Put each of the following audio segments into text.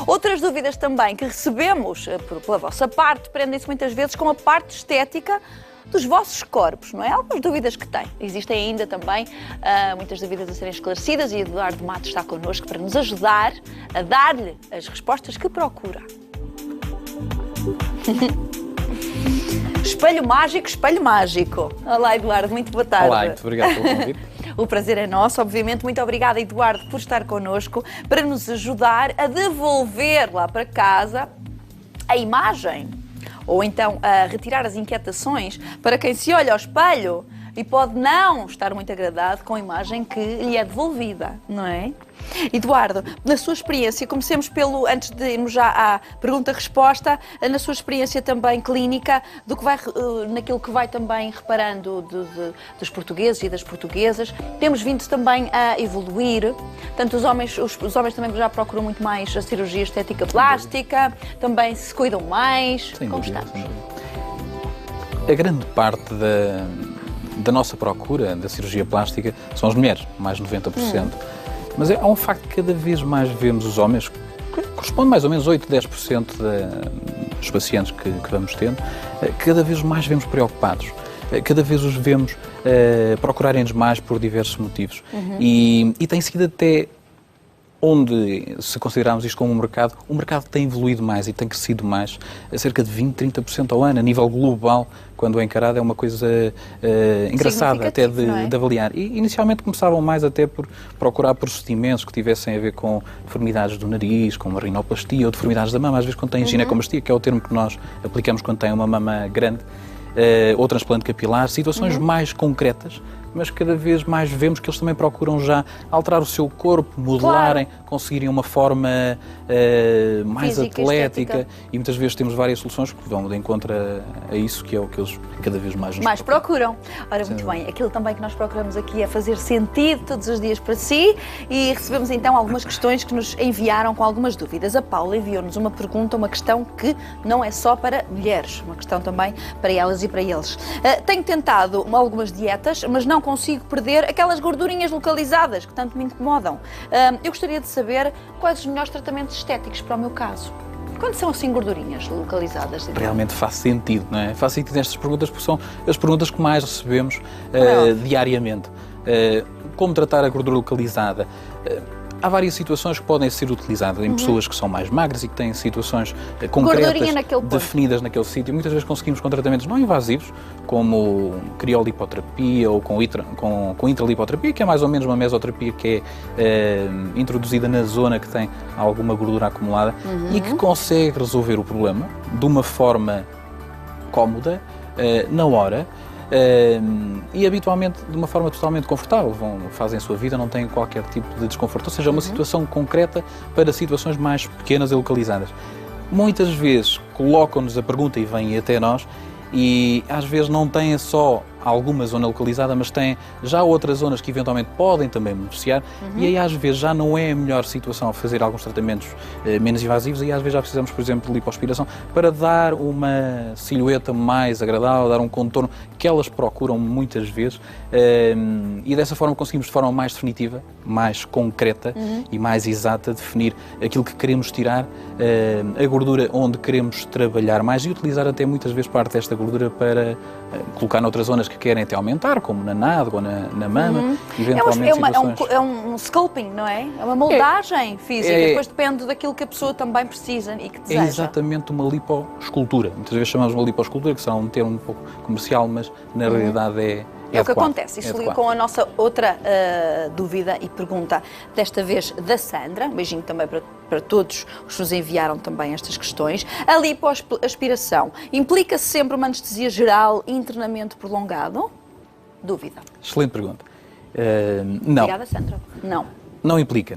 Outras dúvidas também que recebemos pela vossa parte prendem-se muitas vezes com a parte estética dos vossos corpos, não é? Algumas dúvidas que têm. Existem ainda também muitas dúvidas a serem esclarecidas e Eduardo Matos está connosco para nos ajudar a dar-lhe as respostas que procura. Espelho mágico, espelho mágico. Olá, Eduardo, muito boa tarde. Olá, muito obrigado pelo convite. O prazer é nosso, obviamente. Muito obrigada, Eduardo, por estar connosco, para nos ajudar a devolver lá para casa a imagem, ou então a retirar as inquietações para quem se olha ao espelho e pode não estar muito agradado com a imagem que lhe é devolvida, não é? Eduardo, na sua experiência, comecemos antes de irmos já à pergunta-resposta, na sua experiência também clínica, naquilo que vai também reparando dos portugueses e das portuguesas, temos vindo também a evoluir, tanto os homens também já procuram muito mais a cirurgia estética plástica, também se cuidam mais. Como estamos? A grande parte da nossa procura da cirurgia plástica são as mulheres, mais de 90%. Mas há um facto que cada vez mais vemos os homens, que corresponde mais ou menos a 8-10% dos pacientes que vamos tendo, cada vez mais vemos preocupados, cada vez os vemos procurarem-nos mais por diversos motivos. E tem sido até onde, se considerarmos isto como um mercado, o mercado tem evoluído mais e tem crescido mais, a cerca de 20-30% ao ano, a nível global, quando é encarado, é uma coisa engraçada até de avaliar. E inicialmente começavam mais até por procurar procedimentos que tivessem a ver com deformidades do nariz, com uma rinoplastia ou deformidades da mama, às vezes quando tem ginecomastia, que é o termo que nós aplicamos quando tem uma mama grande, ou transplante capilar, situações mais concretas, mas cada vez mais vemos que eles também procuram já alterar o seu corpo, modelarem, conseguirem uma forma mais física, atlética estética. E muitas vezes temos várias soluções que vão de encontro a isso, que é o que eles cada vez mais nos procuram. Ora, muito bem, aquilo também que nós procuramos aqui é fazer sentido todos os dias para si e recebemos então algumas questões que nos enviaram com algumas dúvidas. A Paula enviou-nos uma pergunta, uma questão que não é só para mulheres, uma questão também para elas e para eles. Tenho tentado algumas dietas, mas não consigo perder aquelas gordurinhas localizadas que tanto me incomodam. Eu gostaria de saber quais os melhores tratamentos estéticos para o meu caso. Quando são assim gordurinhas localizadas? Realmente faz sentido, não é? Faz sentido nestas perguntas porque são as perguntas que mais recebemos diariamente. Como tratar a gordura localizada? Há várias situações que podem ser utilizadas em pessoas que são mais magras e que têm situações concretas, definidas naquele sítio. Muitas vezes conseguimos com tratamentos não invasivos, como criolipoterapia ou com intralipoterapia, que é mais ou menos uma mesoterapia que é introduzida na zona que tem alguma gordura acumulada e que consegue resolver o problema de uma forma cómoda, na hora, e habitualmente de uma forma totalmente confortável, fazem a sua vida, não têm qualquer tipo de desconforto, ou seja, uma situação concreta para situações mais pequenas e localizadas. Muitas vezes colocam-nos a pergunta e vêm até nós e às vezes não têm só alguma zona localizada, mas têm já outras zonas que eventualmente podem também beneficiar e aí às vezes já não é a melhor situação a fazer alguns tratamentos menos invasivos e às vezes já precisamos, por exemplo, de lipoaspiração para dar uma silhueta mais agradável, dar um contorno que elas procuram muitas vezes e dessa forma conseguimos de forma mais definitiva, mais concreta e mais exata definir aquilo que queremos tirar, a gordura onde queremos trabalhar mais e utilizar até muitas vezes parte desta gordura para colocar noutras zonas que querem até aumentar, como na nádega ou na mama, eventualmente é um sculpting, não é? É uma moldagem física, depois depende daquilo que a pessoa também precisa e que deseja. É exatamente uma lipoescultura. Muitas vezes chamamos uma lipoescultura, que será um termo um pouco comercial, mas na realidade é o que acontece. Isto liga com a nossa outra dúvida e pergunta, desta vez da Sandra. Um beijinho também para todos os que nos enviaram também estas questões. A lipoaspiração implica sempre uma anestesia geral e internamento prolongado? Dúvida. Excelente pergunta. Não. Obrigada, Sandra. Não. Não implica.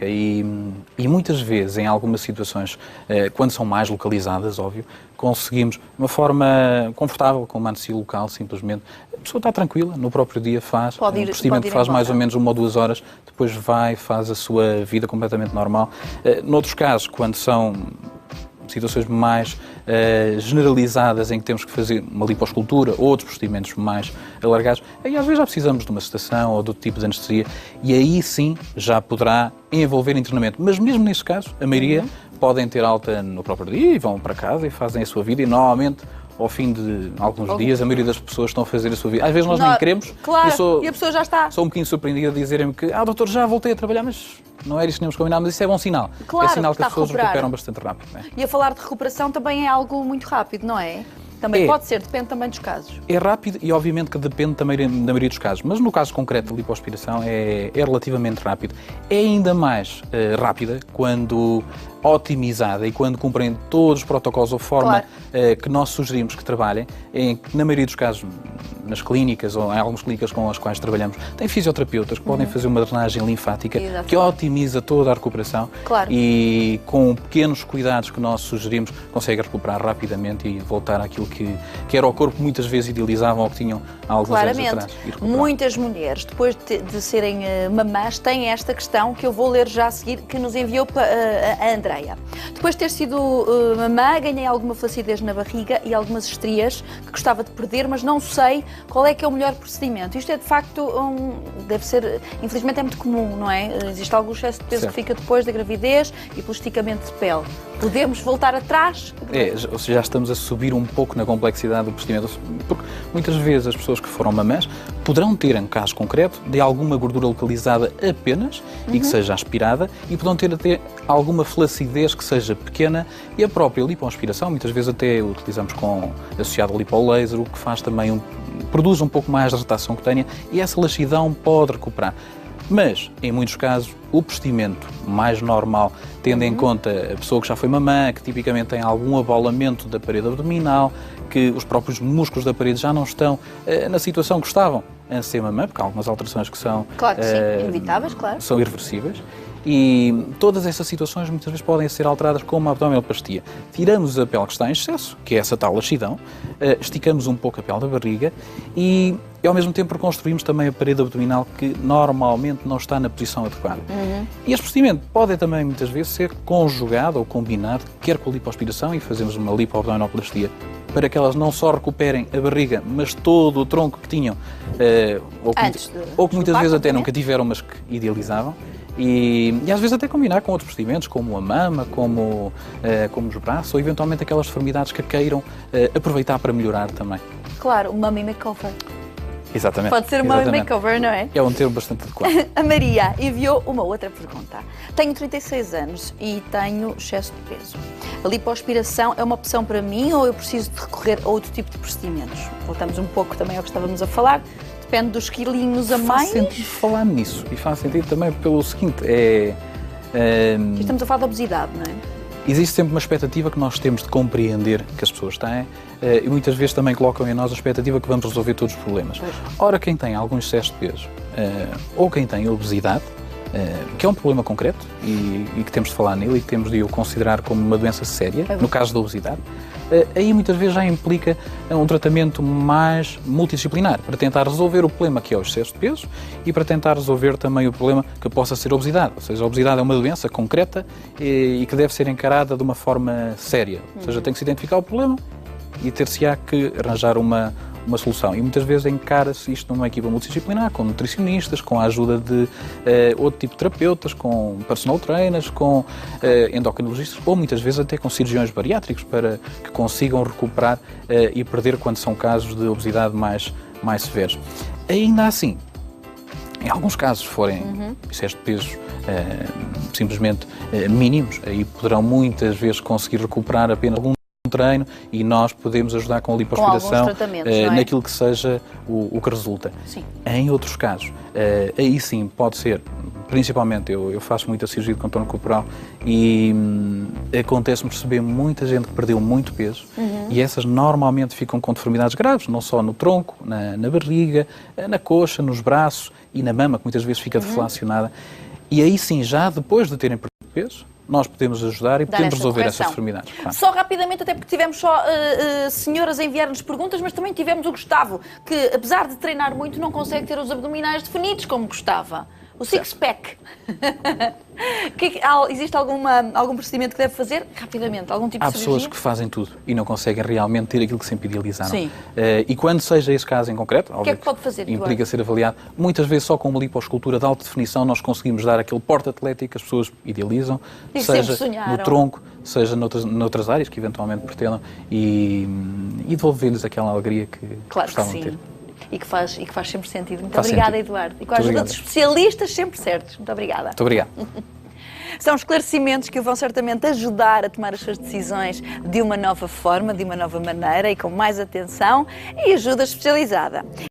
E muitas vezes, em algumas situações, quando são mais localizadas, óbvio, conseguimos, de uma forma confortável, com uma anestesia local, simplesmente, a pessoa está tranquila, no próprio dia faz, o procedimento faz mais ou menos 1 ou 2 horas, depois faz a sua vida completamente normal. Noutros casos, quando são situações mais generalizadas em que temos que fazer uma lipoescultura ou outros procedimentos mais alargados, aí às vezes já precisamos de uma sedação ou de outro tipo de anestesia e aí sim já poderá envolver internamento. Mas mesmo nesse caso, a maioria podem ter alta no próprio dia e vão para casa e fazem a sua vida e normalmente ao fim de alguns dias, a maioria das pessoas estão a fazer a sua vida. Às vezes nós nem queremos. Claro, e a pessoa já está. Sou um bocadinho surpreendido a dizerem-me que, doutor, já voltei a trabalhar, mas não era isso que tínhamos combinado, mas isso é bom sinal. Claro, é sinal que as pessoas recuperam bastante rápido. Não é? E a falar de recuperação também é algo muito rápido, não é? Também pode ser, depende também dos casos. É rápido e obviamente que depende também da maioria dos casos, mas no caso concreto da lipoaspiração é relativamente rápido. É ainda mais rápida quando otimizada e quando cumprem todos os protocolos ou forma que nós sugerimos que trabalhem, na maioria dos casos, nas clínicas ou em algumas clínicas com as quais trabalhamos, tem fisioterapeutas que podem fazer uma drenagem linfática que otimiza toda a recuperação e com pequenos cuidados que nós sugerimos consegue recuperar rapidamente e voltar àquilo que era o corpo muitas vezes idealizavam ou que tinham há alguns anos atrás. Muitas mulheres, depois de serem mamãs, têm esta questão que eu vou ler já a seguir, que nos enviou a Andreia. Depois de ter sido mamã, ganhei alguma flacidez na barriga e algumas estrias que gostava de perder, mas não sei qual é que é o melhor procedimento. Isto é de facto, deve ser, infelizmente é muito comum, não é? Existe algum excesso de peso que fica depois da gravidez e pelo esticamento de pele. Podemos voltar atrás? Ou seja, já estamos a subir um pouco na complexidade do procedimento, porque muitas vezes as pessoas que foram mamãs poderão ter, em caso concreto, de alguma gordura localizada apenas e que seja aspirada e poderão ter até alguma flacidez que seja pequena e a própria lipoaspiração, muitas vezes até utilizamos associado ao lipolaser, o que faz também produz um pouco mais de retração cutânea e essa laxidão pode recuperar. Mas, em muitos casos, o procedimento mais normal, tendo em conta a pessoa que já foi mamã, que tipicamente tem algum abalamento da parede abdominal, que os próprios músculos da parede já não estão na situação que estavam antes de ser mamã, porque há algumas alterações que são... Claro que sim, inevitáveis, claro. São irreversíveis. E todas essas situações muitas vezes podem ser alteradas com uma abdominoplastia. Tiramos a pele que está em excesso, que é essa tal laxidão, esticamos um pouco a pele da barriga e ao mesmo tempo reconstruímos também a parede abdominal que normalmente não está na posição adequada. E este procedimento pode também muitas vezes ser conjugado ou combinado, quer com a lipoaspiração e fazemos uma lipoabdominoplastia, para que elas não só recuperem a barriga, mas todo o tronco que tinham, ou que muitas vezes até nunca tiveram, mas que idealizavam. E às vezes até combinar com outros procedimentos, como a mama, como os braços, ou eventualmente aquelas deformidades que queiram aproveitar para melhorar também. Claro, o mummy makeover. Exatamente. Pode ser um mummy makeover, não é? É um termo bastante adequado. A Maria enviou uma outra pergunta. Tenho 36 anos e tenho excesso de peso. A lipoaspiração é uma opção para mim ou eu preciso de recorrer a outro tipo de procedimentos? Voltamos um pouco também ao que estávamos a falar. Depende dos quilinhos a mais. Faz sentido falar nisso e faz sentido também pelo seguinte, Estamos a falar de obesidade, não é? Existe sempre uma expectativa que nós temos de compreender que as pessoas têm e muitas vezes também colocam em nós a expectativa que vamos resolver todos os problemas. Ora, quem tem algum excesso de peso ou quem tem obesidade, que é um problema concreto e que temos de falar nele e que temos de o considerar como uma doença séria, no caso da obesidade, aí muitas vezes já implica um tratamento mais multidisciplinar para tentar resolver o problema que é o excesso de peso e para tentar resolver também o problema que possa ser a obesidade. Ou seja, a obesidade é uma doença concreta e que deve ser encarada de uma forma séria. Ou seja, tem que se identificar o problema e ter-se-á que arranjar uma solução. E muitas vezes encara-se isto numa equipa multidisciplinar, com nutricionistas, com a ajuda de outro tipo de terapeutas, com personal trainers, com endocrinologistas, ou muitas vezes até com cirurgiões bariátricos para que consigam recuperar e perder quando são casos de obesidade mais severos. Ainda assim, em alguns casos, forem excessos de peso simplesmente mínimos, aí poderão muitas vezes conseguir recuperar apenas algum treino e nós podemos ajudar com a lipoaspiração naquilo que seja o que resulta. Sim. Em outros casos, aí sim pode ser, principalmente eu faço muita cirurgia de contorno corporal e acontece-me perceber muita gente que perdeu muito peso e essas normalmente ficam com deformidades graves, não só no tronco, na barriga, na coxa, nos braços e na mama, que muitas vezes fica deflacionada. E aí sim, já depois de terem perdido peso, nós podemos ajudar e podemos resolver essas deformidades. Claro. Só rapidamente, até porque tivemos só senhoras a enviar-nos perguntas, mas também tivemos o Gustavo, que apesar de treinar muito, não consegue ter os abdominais definidos como gostava. O six-pack. Existe algum procedimento que deve fazer? Rapidamente, algum tipo de cirurgia? Há pessoas que fazem tudo e não conseguem realmente ter aquilo que sempre idealizaram. Sim. E quando seja esse caso em concreto, o que é que pode fazer, implica ser avaliado, muitas vezes só com uma lipoescultura de alta definição nós conseguimos dar aquele porte atlético que as pessoas idealizam, seja no tronco, seja noutras áreas que eventualmente pretendam e devolver-lhes aquela alegria que gostavam de ter. E que faz sempre sentido. Muito Faz obrigada, sentido. Eduardo. E com a ajuda dos especialistas sempre certos. Muito obrigada. Muito obrigado. São esclarecimentos que o vão certamente ajudar a tomar as suas decisões de uma nova forma, de uma nova maneira e com mais atenção e ajuda especializada.